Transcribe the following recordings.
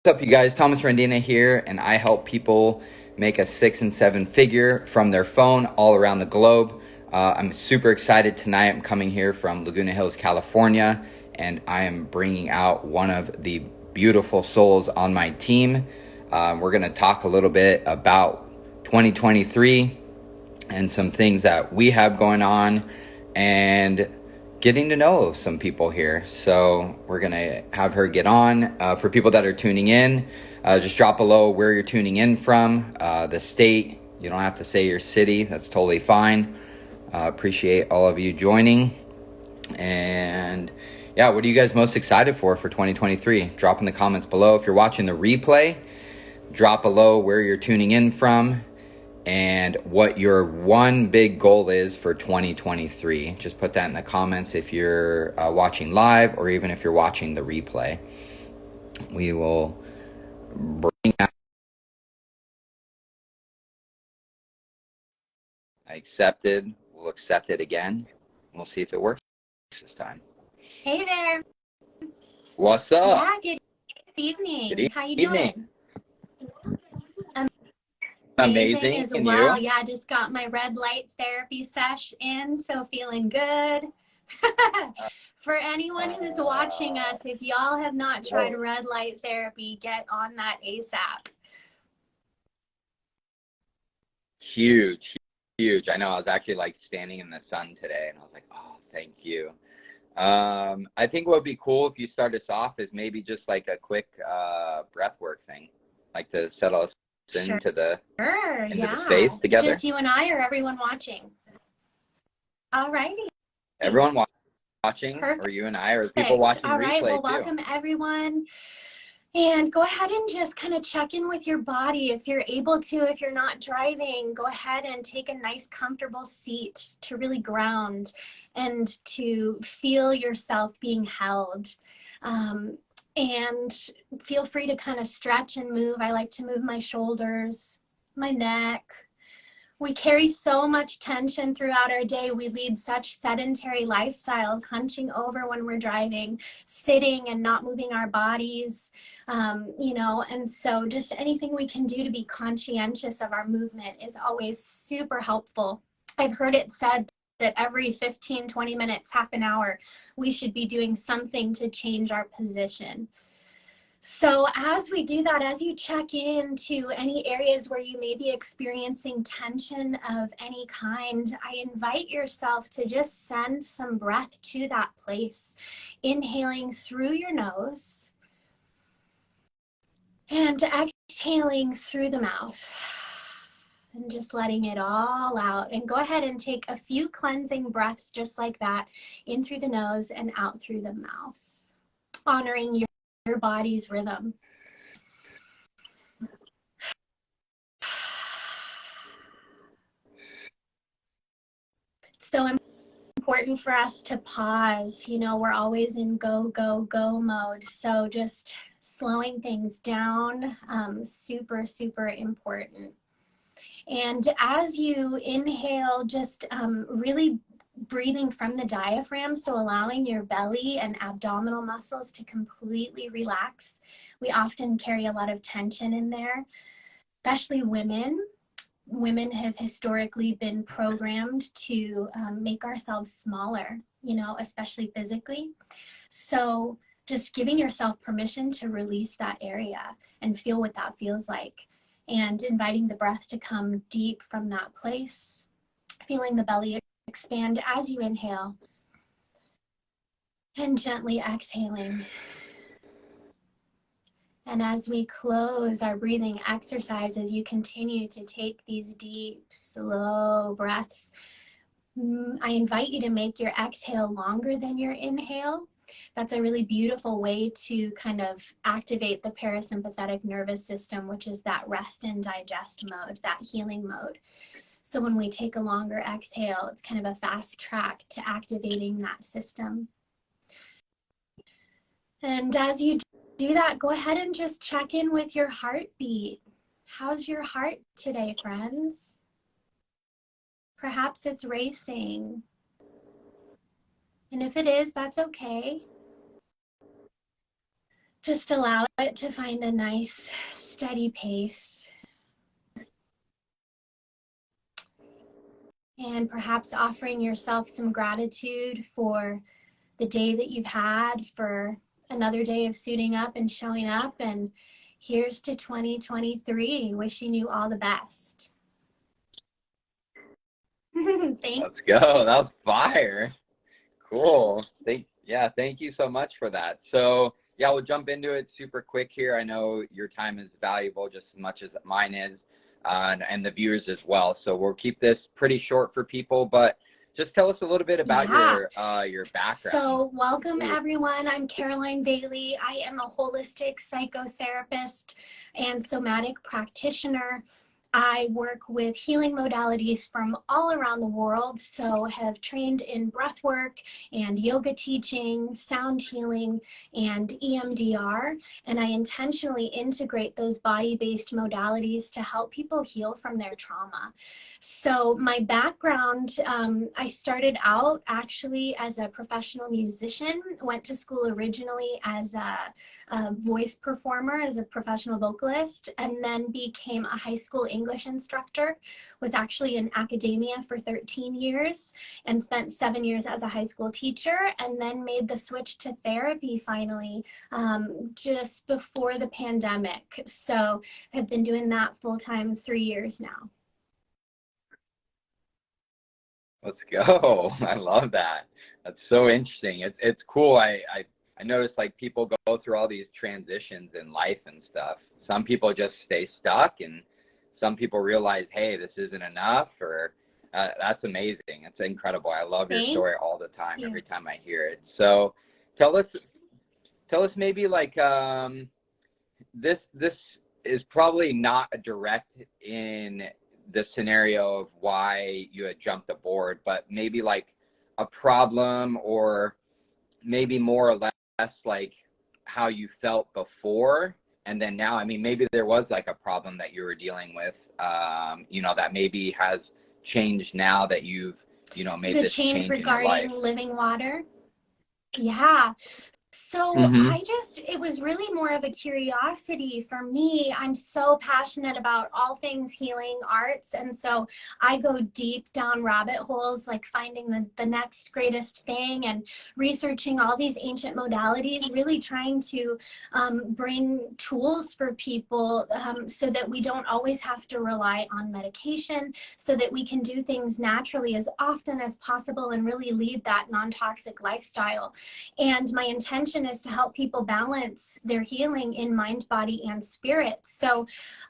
What's up, you guys? Thomas Rendina here, and I help people make a 6 and 7 figure from their phone all around the globe. I'm super excited tonight. I'm coming here from Laguna Hills, California, and I am bringing out one of the beautiful souls on my team. We're going to talk a little bit about 2023 and some things that we have going on, and getting to know some people here. So we're going to have her get on. For people that are tuning in, just drop below where you're tuning in from, the state. You don't have to say your city. That's totally fine. Appreciate all of you joining. And yeah, what are you guys most excited for 2023? Drop in the comments below. If you're watching the replay, drop below where you're tuning in from and what your one big goal is for 2023. Just put that in the comments if you're watching live, or even if you're watching the replay. We will bring out. I accepted. We'll accept it again. We'll see if it works this time. Hey there. What's up? Yeah, good evening. Good How you evening. doing? Amazing. As And well. you? Yeah, I just got my red light therapy sesh in, so feeling good. For anyone who's watching us, if y'all have not tried red light therapy, get on that ASAP. Huge. I know. I was actually like standing in the sun today, and I was like, oh, thank you. I think what would be cool if you start us off is maybe just like a quick breath work thing, like to settle us into the space together. Just you and I, or everyone watching? All righty. Everyone watching. Perfect. Or you and I, or people watching All right. replay Well, welcome everyone. And go ahead and just kind of check in with your body if you're able to. If you're not driving, go ahead and take a nice comfortable seat to really ground and to feel yourself being held. And feel free to kind of stretch and move. I like to move my shoulders, my neck. We carry so much tension throughout our day. We lead such sedentary lifestyles, hunching over when we're driving, sitting and not moving our bodies, and so just anything we can do to be conscientious of our movement is always super helpful. I've heard it said that every 15, 20 minutes, half an hour, we should be doing something to change our position. So as we do that, as you check into any areas where you may be experiencing tension of any kind, I invite yourself to just send some breath to that place, inhaling through your nose and exhaling through the mouth, and just letting it all out. And go ahead and take a few cleansing breaths just like that, in through the nose and out through the mouth, honoring your body's rhythm. So important for us to pause. We're always in go mode. So just slowing things down, super important. And as you inhale, just really breathing from the diaphragm, so allowing your belly and abdominal muscles to completely relax. We often carry a lot of tension in there, especially women. Women have historically been programmed to make ourselves smaller, especially physically. So just giving yourself permission to release that area and feel what that feels like, and inviting the breath to come deep from that place, feeling the belly expand as you inhale and gently exhaling. And as we close our breathing exercise, as you continue to take these deep, slow breaths, I invite you to make your exhale longer than your inhale. That's a really beautiful way to kind of activate the parasympathetic nervous system, which is that rest and digest mode, that healing mode. So when we take a longer exhale, it's kind of a fast track to activating that system. And as you do that, go ahead and just check in with your heartbeat. How's your heart today, friends? Perhaps it's racing. And if it is, that's okay. Just allow it to find a nice, steady pace. And perhaps offering yourself some gratitude for the day that you've had, for another day of suiting up and showing up. And here's to 2023. Wishing you all the best. Thank Let's go. That was fire. Cool. Thank you so much for that. So yeah, we'll jump into it super quick here. I know your time is valuable just as much as mine is, and the viewers as well. So we'll keep this pretty short for people, but just tell us a little bit about your background. So welcome everyone. I'm Caroline Bailey. I am a holistic psychotherapist and somatic practitioner. I work with healing modalities from all around the world, so have trained in breath work and yoga teaching, sound healing, and EMDR. And I intentionally integrate those body-based modalities to help people heal from their trauma. So my background, I started out actually as a professional musician, went to school originally as a voice performer, as a professional vocalist, and then became a high school English instructor, was actually in academia for 13 years and spent 7 years as a high school teacher, and then made the switch to therapy finally just before the pandemic. So I've been doing that full-time 3 years now. Let's go. I love that. That's so interesting. It's cool. I notice like people go through all these transitions in life and stuff. Some people just stay stuck, and some people realize, hey, this isn't enough, or that's amazing. It's incredible. I love your story all the time, every time I hear it. So tell us maybe like, this is probably not a direct in the scenario of why you had jumped aboard, but maybe like a problem, or maybe more or less like how you felt before and then now. I mean, maybe there was like a problem that you were dealing with, that maybe has changed now that you've, made this change regarding living water. Yeah. So it was really more of a curiosity for me. I'm so passionate about all things healing arts. And so I go deep down rabbit holes, like finding the next greatest thing and researching all these ancient modalities, really trying to bring tools for people so that we don't always have to rely on medication, so that we can do things naturally as often as possible and really lead that non-toxic lifestyle. And my intention is to help people balance their healing in mind, body, and spirit. So,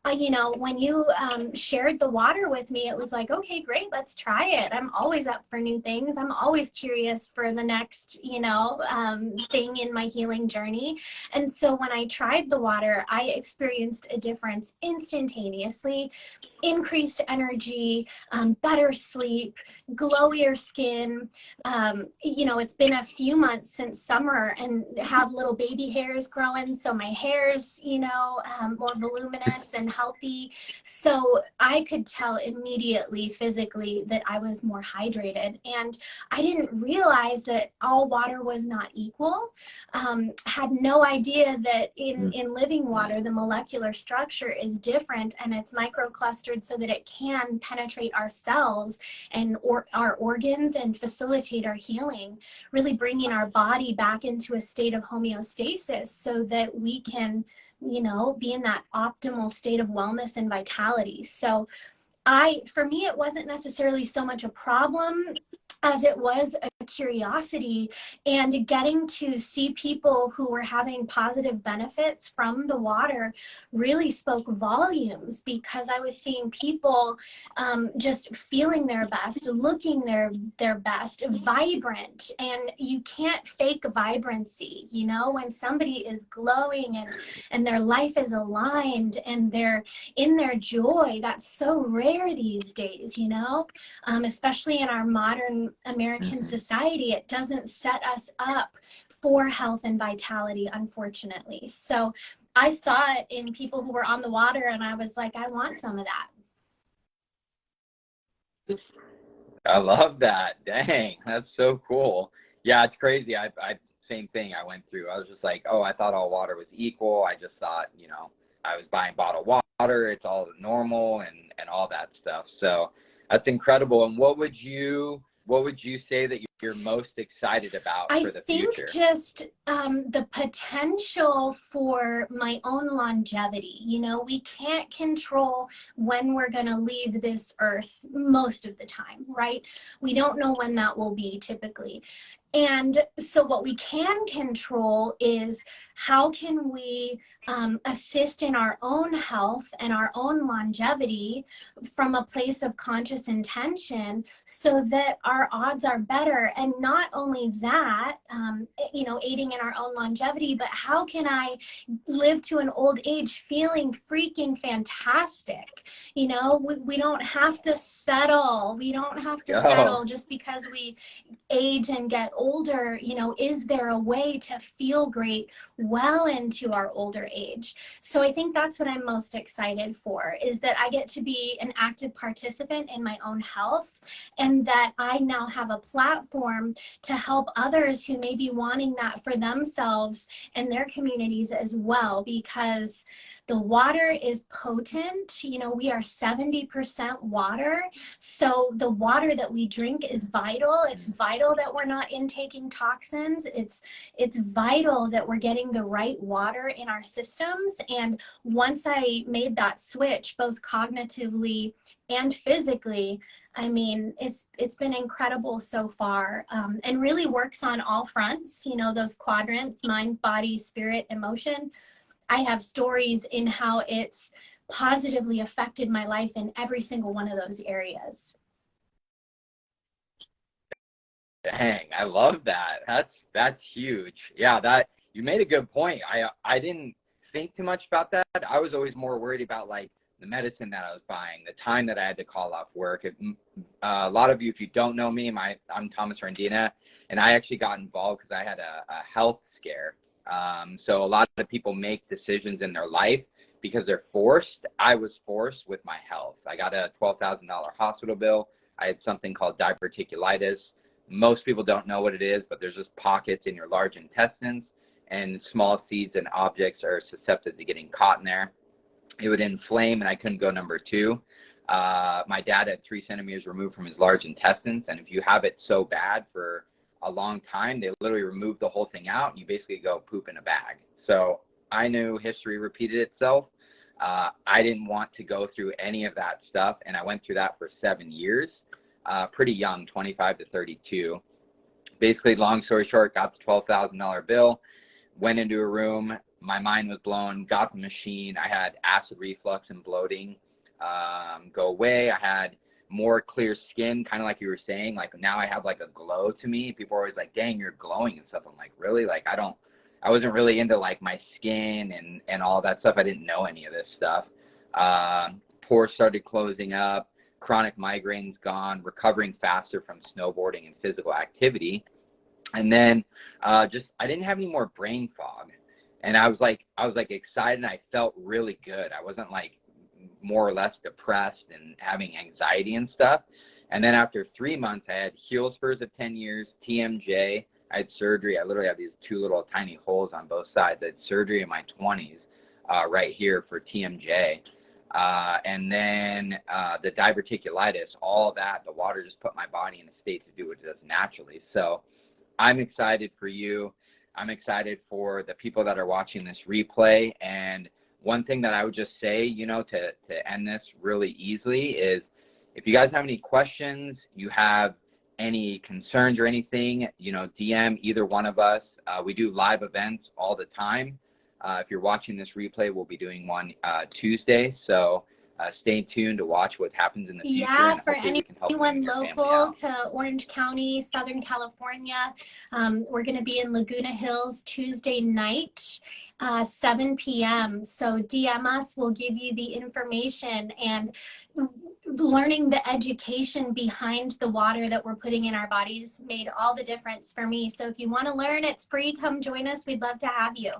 when you shared the water with me, it was like, okay, great, let's try it. I'm always up for new things. I'm always curious for the next, thing in my healing journey. And so when I tried the water, I experienced a difference instantaneously. Increased energy, better sleep, glowier skin. It's been a few months since summer and have little baby hairs growing. So my hair's, more voluminous and healthy. So I could tell immediately physically that I was more hydrated. And I didn't realize that all water was not equal. Had no idea that in living water, the molecular structure is different, and it's microclustered so that it can penetrate our cells and our organs and facilitate our healing, really bringing our body back into a state of homeostasis so that we can, be in that optimal state of wellness and vitality. So for me, it wasn't necessarily so much a problem as it was a curiosity, and getting to see people who were having positive benefits from the water really spoke volumes, because I was seeing people just feeling their best, looking their best, vibrant. And you can't fake vibrancy, when somebody is glowing and their life is aligned and they're in their joy. That's so rare these days, especially in our modern American society. It doesn't set us up for health and vitality, unfortunately. So I saw it in people who were on the water, and I was like, I want some of that. I love that. Dang, that's so cool. Yeah, it's crazy. I've same thing I went through. I was just like, oh, I thought all water was equal. I just thought, you know, I was buying bottled water. It's all normal and all that stuff. So that's incredible. And what would you say that you're most excited about for the future? I think just the potential for my own longevity. You know, we can't control when we're going to leave this earth most of the time, right? We don't know when that will be typically. And so what we can control is how can we assist in our own health and our own longevity from a place of conscious intention so that our odds are better. And not only that, you know, aiding in our own longevity, but how can I live to an old age feeling freaking fantastic? You know, we don't have to settle. We don't have to settle just because we age and get older. You know, is there a way to feel great well into our older age? So I think that's what I'm most excited for, is that I get to be an active participant in my own health, and that I now have a platform to help others who may be wanting that for themselves and their communities as well, because the water is potent. You know, we are 70% water. So the water that we drink is vital. It's vital that we're not intaking toxins. It's vital that we're getting the right water in our systems. And once I made that switch, both cognitively and physically, I mean, it's been incredible so far, and really works on all fronts, you know, those quadrants: mind, body, spirit, emotion. I have stories in how it's positively affected my life in every single one of those areas. Dang, I love that. That's huge. Yeah, that you made a good point. I didn't think too much about that. I was always more worried about like the medicine that I was buying, the time that I had to call off work. A lot of you, if you don't know me, I'm Thomas Rendina, and I actually got involved because I had a health scare. So a lot of people make decisions in their life because they're forced. I was forced with my health. I got a $12,000 hospital bill. I had something called diverticulitis. Most people don't know what it is, but there's just pockets in your large intestines, and small seeds and objects are susceptible to getting caught in there. It would inflame, and I couldn't go number 2. My dad had 3 centimeters removed from his large intestines, and if you have it so bad for a long time, they literally remove the whole thing out, and you basically go poop in a bag. So I knew history repeated itself. I didn't want to go through any of that stuff, and I went through that for 7 years, pretty young, 25 to 32. Basically, long story short, got the $12,000 bill, went into a room, my mind was blown, got the machine. I had acid reflux and bloating go away. I had more clear skin, kind of like you were saying. Like now I have like a glow to me. People are always like, dang, you're glowing and stuff. I'm like, really? Like I wasn't really into like my skin and all that stuff. I didn't know any of this stuff. Pores started closing up, chronic migraines gone, recovering faster from snowboarding and physical activity. And then I didn't have any more brain fog. And I was like excited, and I felt really good. I wasn't like more or less depressed and having anxiety and stuff. And then after 3 months, I had heel spurs of 10 years, TMJ. I had surgery. I literally have these 2 little tiny holes on both sides. I had surgery in my 20s right here for TMJ. And then the diverticulitis, all that, the water just put my body in a state to do what it does naturally. So I'm excited for you. I'm excited for the people that are watching this replay. And one thing that I would just say, you know, to end this really easily is, if you guys have any questions, you have any concerns or anything, you know, DM either one of us. We do live events all the time. If you're watching this replay, we'll be doing one Tuesday. So stay tuned to watch what happens in the future. Yeah, for anyone local to Orange County, Southern California, we're going to be in Laguna Hills Tuesday night, 7 p.m. So DM us, we'll give you the information. And learning the education behind the water that we're putting in our bodies made all the difference for me. So if you want to learn, it's free. Come join us. We'd love to have you.